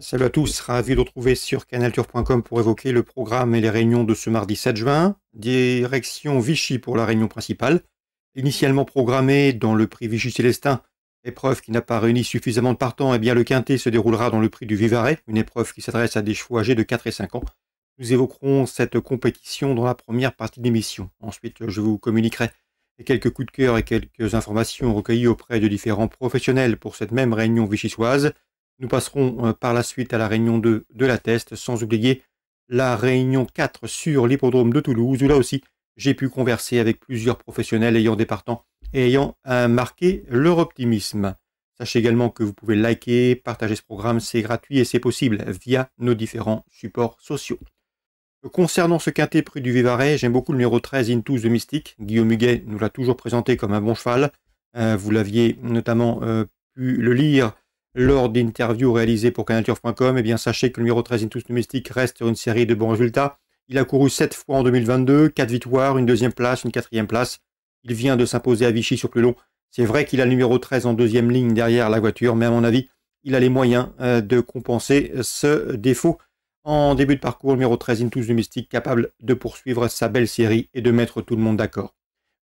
Salut à tous, ravi de vous retrouver sur canalturf.com pour évoquer le programme et les réunions de ce mardi 7 juin. Direction Vichy pour la réunion principale. Initialement programmée dans le prix Vichy Célestin, épreuve qui n'a pas réuni suffisamment de partants, et bien le quintet se déroulera dans le prix du Vivarais, une épreuve qui s'adresse à des chevaux âgés de 4 et 5 ans. Nous évoquerons cette compétition dans la première partie de l'émission. Ensuite, je vous communiquerai quelques coups de cœur et quelques informations recueillies auprès de différents professionnels pour cette même réunion vichysoise. Nous passerons par la suite à la réunion 2 de la Teste, sans oublier la réunion 4 sur l'hippodrome de Toulouse, où là aussi, j'ai pu converser avec plusieurs professionnels ayant des partants et ayant marqué leur optimisme. Sachez également que vous pouvez liker, partager ce programme, c'est gratuit et c'est possible via nos différents supports sociaux. Concernant ce quintet prix du Vivarais, j'aime beaucoup le numéro 13, Intus de Mystique. Guillaume Huguet nous l'a toujours présenté comme un bon cheval. Vous l'aviez notamment pu le lire lors d'interviews réalisées pour canalturf.com. Eh bien, sachez que le numéro 13, Intus de Mystique, reste sur une série de bons résultats. Il a couru 7 fois en 2022, 4 victoires, une deuxième place, une quatrième place. Il vient de s'imposer à Vichy sur plus long. C'est vrai qu'il a le numéro 13 en deuxième ligne derrière la voiture, mais à mon avis, il a les moyens de compenser ce défaut. En début de parcours, numéro 13, Intus de Mystique, capable de poursuivre sa belle série et de mettre tout le monde d'accord.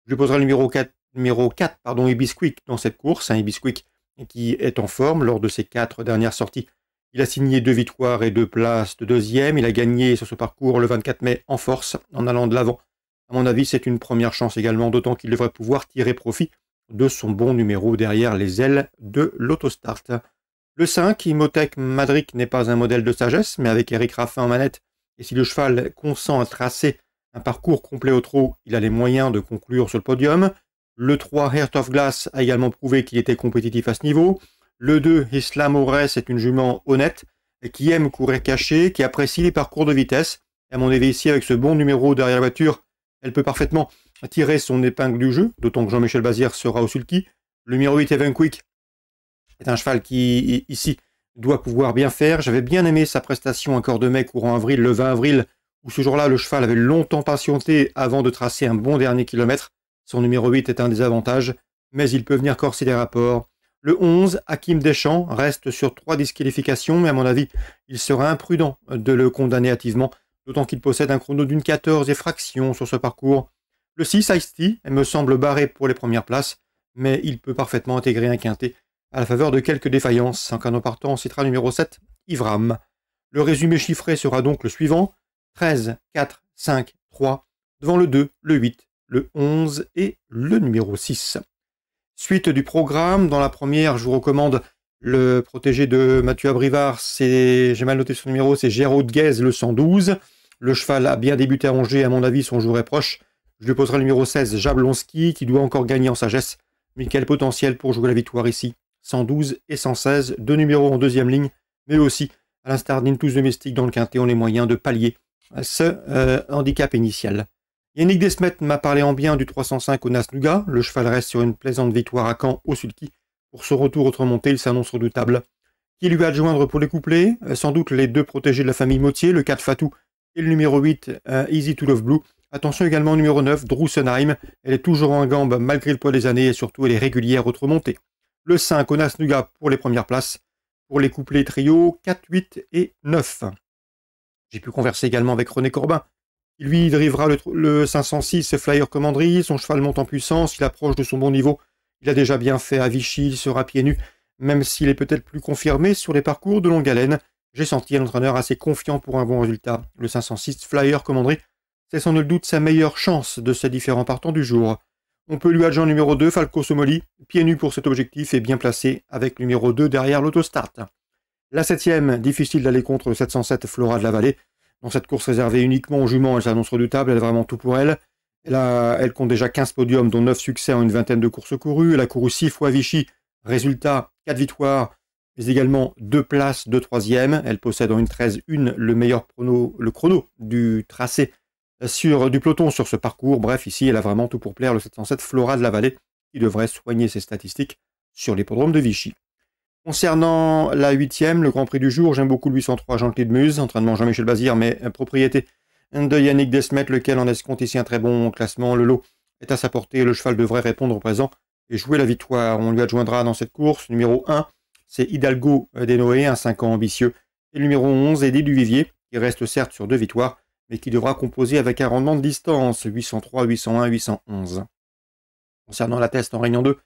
Je lui poserai le numéro 4 Ibisquick dans cette course, un Ibisquick qui est en forme lors de ses 4 dernières sorties. Il a signé 2 victoires et 2 places de deuxième. Il a gagné sur ce parcours le 24 mai en force, en allant de l'avant. À mon avis, c'est une première chance également, d'autant qu'il devrait pouvoir tirer profit de son bon numéro derrière les ailes de l'autostart. Le 5, Imhotep Madric, n'est pas un modèle de sagesse, mais avec Eric Raffin en manette, et si le cheval consent à tracer un parcours complet au trot, il a les moyens de conclure sur le podium. Le 3, Heart of Glass, a également prouvé qu'il était compétitif à ce niveau. Le 2, Islam Ores, est une jument honnête, qui aime courir caché, qui apprécie les parcours de vitesse. Et à mon avis, ici, avec ce bon numéro derrière la voiture, elle peut parfaitement tirer son épingle du jeu, d'autant que Jean-Michel Bazir sera au sulky. Le numéro 8, Evan Quick, est un cheval qui, ici, doit pouvoir bien faire. J'avais bien aimé sa prestation un corps de mai courant avril, le 20 avril, où ce jour-là, le cheval avait longtemps patienté avant de tracer un bon dernier kilomètre. Son numéro 8 est un désavantage, mais il peut venir corser des rapports. Le 11, Hakim Deschamps, reste sur 3 disqualifications, mais à mon avis, il sera imprudent de le condamner hâtivement, d'autant qu'il possède un chrono d'une 14 et fraction sur ce parcours. Le 6, Ice-T, me semble barré pour les premières places, mais il peut parfaitement intégrer un quintet à la faveur de quelques défaillances. En canon partant, on citera le numéro 7, Ivram. Le résumé chiffré sera donc le suivant: 13, 4, 5, 3, devant le 2, le 8, le 11 et le numéro 6. Suite du programme, dans la première, je vous recommande le protégé de Mathieu Abrivard, j'ai mal noté son numéro, c'est Géraud de Guèze, le 112. Le cheval a bien débuté à Angers, à mon avis, son jour est proche. Je lui poserai le numéro 16, Jablonski, qui doit encore gagner en sagesse, mais quel potentiel pour jouer la victoire ici. 112 et 116, 2 numéros en deuxième ligne, mais aussi, à l'instar d'Intus de Mystique dans le quintet, on a les moyens de pallier ce handicap initial. Yannick Desmet m'a parlé en bien du 305 au Nasnuga. Le cheval reste sur une plaisante victoire à Caen au sulky. Pour ce retour remonté, il s'annonce redoutable. Qui lui va adjoindre pour les couplets? Sans doute les 2 protégés de la famille Mautier, le 4 Fatou et le numéro 8, Easy to Love Blue. Attention également au numéro 9, Drusenheim. Elle est toujours en gambe malgré le poids des années et surtout elle est régulière au remontée. Le 5, Onas Nuga pour les premières places. Pour les couplets trio, 4, 8 et 9. J'ai pu converser également avec René Corbin. Il lui drivera le 506 Flyer Commanderie. Son cheval monte en puissance, il approche de son bon niveau. Il a déjà bien fait à Vichy, il sera pieds nus. Même s'il est peut-être plus confirmé sur les parcours de longue haleine, j'ai senti un entraîneur assez confiant pour un bon résultat. Le 506 Flyer Commanderie, c'est sans nul doute sa meilleure chance de ces différents partants du jour. On peut lui adjoindre numéro 2, Falco Somoli, pieds nus pour cet objectif et bien placé avec numéro 2 derrière l'autostart. La 7e, difficile d'aller contre le 707 Flora de la Vallée. Dans cette course réservée uniquement aux juments, elle s'annonce redoutable, elle a vraiment tout pour elle. Elle compte déjà 15 podiums, dont 9 succès en une vingtaine de courses courues. Elle a couru 6 fois à Vichy, résultat 4 victoires, mais également 2 places de 3e. Elle possède en une 13-1 le chrono du tracé du peloton sur ce parcours. Bref, ici, elle a vraiment tout pour plaire, le 707 Flora de la Vallée, qui devrait soigner ses statistiques sur l'hippodrome de Vichy. Concernant la 8e, le Grand Prix du jour, j'aime beaucoup le 803 Jean-Claude Muse, entraînement Jean-Michel Bazir, mais propriété de Yannick Desmet, lequel en escompte ici un très bon classement. Le lot est à sa portée, le cheval devrait répondre au présent et jouer la victoire. On lui adjoindra dans cette course, numéro 1, c'est Hidalgo Denoé, un 5 ans ambitieux, Et le numéro 11, Eddie Duvivier, qui reste certes sur 2 victoires, mais qui devra composer avec un rendement de distance, 803, 801, 811. Concernant la test en réunion 2,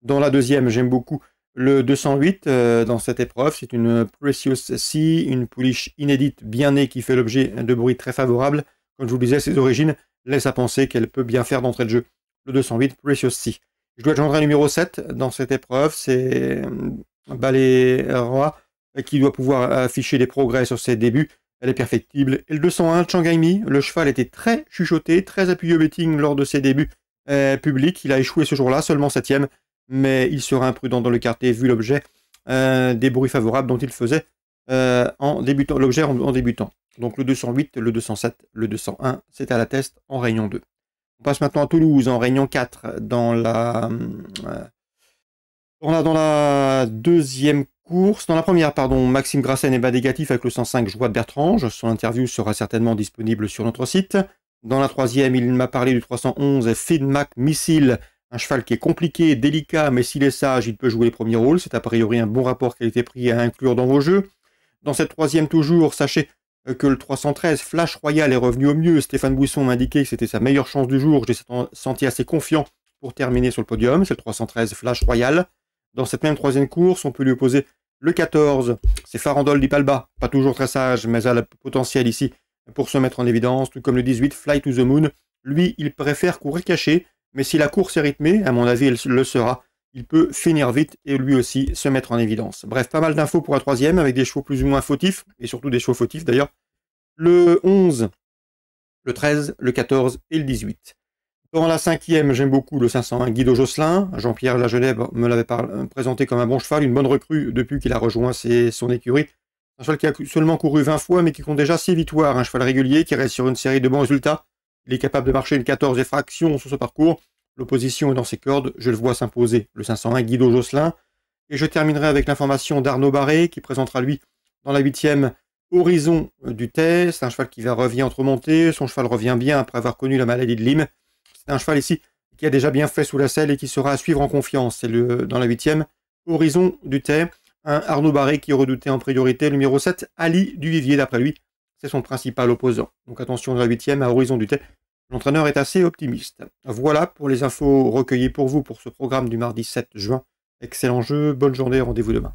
dans la deuxième, j'aime beaucoup le 208 dans cette épreuve. C'est une Precious Sea, une pouliche inédite bien née qui fait l'objet de bruits très favorables. Comme je vous le disais, ses origines laissent à penser qu'elle peut bien faire d'entrée de jeu. Le 208 Precious Sea. Je dois joindre un numéro 7 dans cette épreuve. C'est Ballet Roi qui doit pouvoir afficher des progrès sur ses débuts. Elle est perfectible. Et le 201 Changaimi, le cheval était très chuchoté, très appuyé au betting lors de ses débuts publics. Il a échoué ce jour-là, seulement 7e. Mais il sera imprudent dans le quartier vu l'objet des bruits favorables dont il faisait en débutant, l'objet en débutant. Donc le 208, le 207, le 201, c'est à la test en réunion 2. On passe maintenant à Toulouse en réunion 4 dans la deuxième course. Dans la première, pardon, Maxime Grassen est bas négatif avec le 105 Joie de Bertrange. Son interview sera certainement disponible sur notre site. Dans la troisième, il m'a parlé du 311 Feedmac Missile. Un cheval qui est compliqué, délicat, mais s'il est sage, il peut jouer les premiers rôles. C'est a priori un bon rapport qualité-prix à inclure dans vos jeux. Dans cette troisième toujours, sachez que le 313 Flash Royal est revenu au mieux. Stéphane Bouisson m'a indiqué que c'était sa meilleure chance du jour. Je l'ai senti assez confiant pour terminer sur le podium. C'est le 313 Flash Royal. Dans cette même troisième course, on peut lui opposer le 14. C'est Farandole d'Ipalba. Pas toujours très sage, mais a le potentiel ici pour se mettre en évidence. Tout comme le 18 Fly to the Moon. Lui, il préfère courir caché. Mais si la course est rythmée, à mon avis, elle le sera. Il peut finir vite et lui aussi se mettre en évidence. Bref, pas mal d'infos pour la troisième, avec des chevaux plus ou moins fautifs, et surtout des chevaux fautifs d'ailleurs. Le 11, le 13, le 14 et le 18. Dans la cinquième, j'aime beaucoup le 501 Guido Josselin. Jean-Pierre Lagenève me l'avait présenté comme un bon cheval, une bonne recrue depuis qu'il a rejoint son écurie. Un cheval qui a seulement couru 20 fois, mais qui compte déjà 6 victoires. Un cheval régulier qui reste sur une série de bons résultats. Il est capable de marcher une 14 et fraction sur ce parcours. L'opposition est dans ses cordes. Je le vois s'imposer, le 501 Guido Josselin. Et je terminerai avec l'information d'Arnaud Barré, qui présentera lui, dans la 8e, Horizon du Tay. C'est un cheval qui revient entre montées. Son cheval revient bien après avoir connu la maladie de Lyme. C'est un cheval ici qui a déjà bien fait sous la selle et qui sera à suivre en confiance. C'est dans la 8e, Horizon du Tay. Un Arnaud Barré qui est redouté en priorité. Le numéro 7, Ali Duvivier, d'après lui. C'est son principal opposant. Donc attention dans la 8e à Horizon du Tay. L'entraîneur est assez optimiste. Voilà pour les infos recueillies pour vous pour ce programme du mardi 7 juin. Excellent jeu, bonne journée, rendez-vous demain.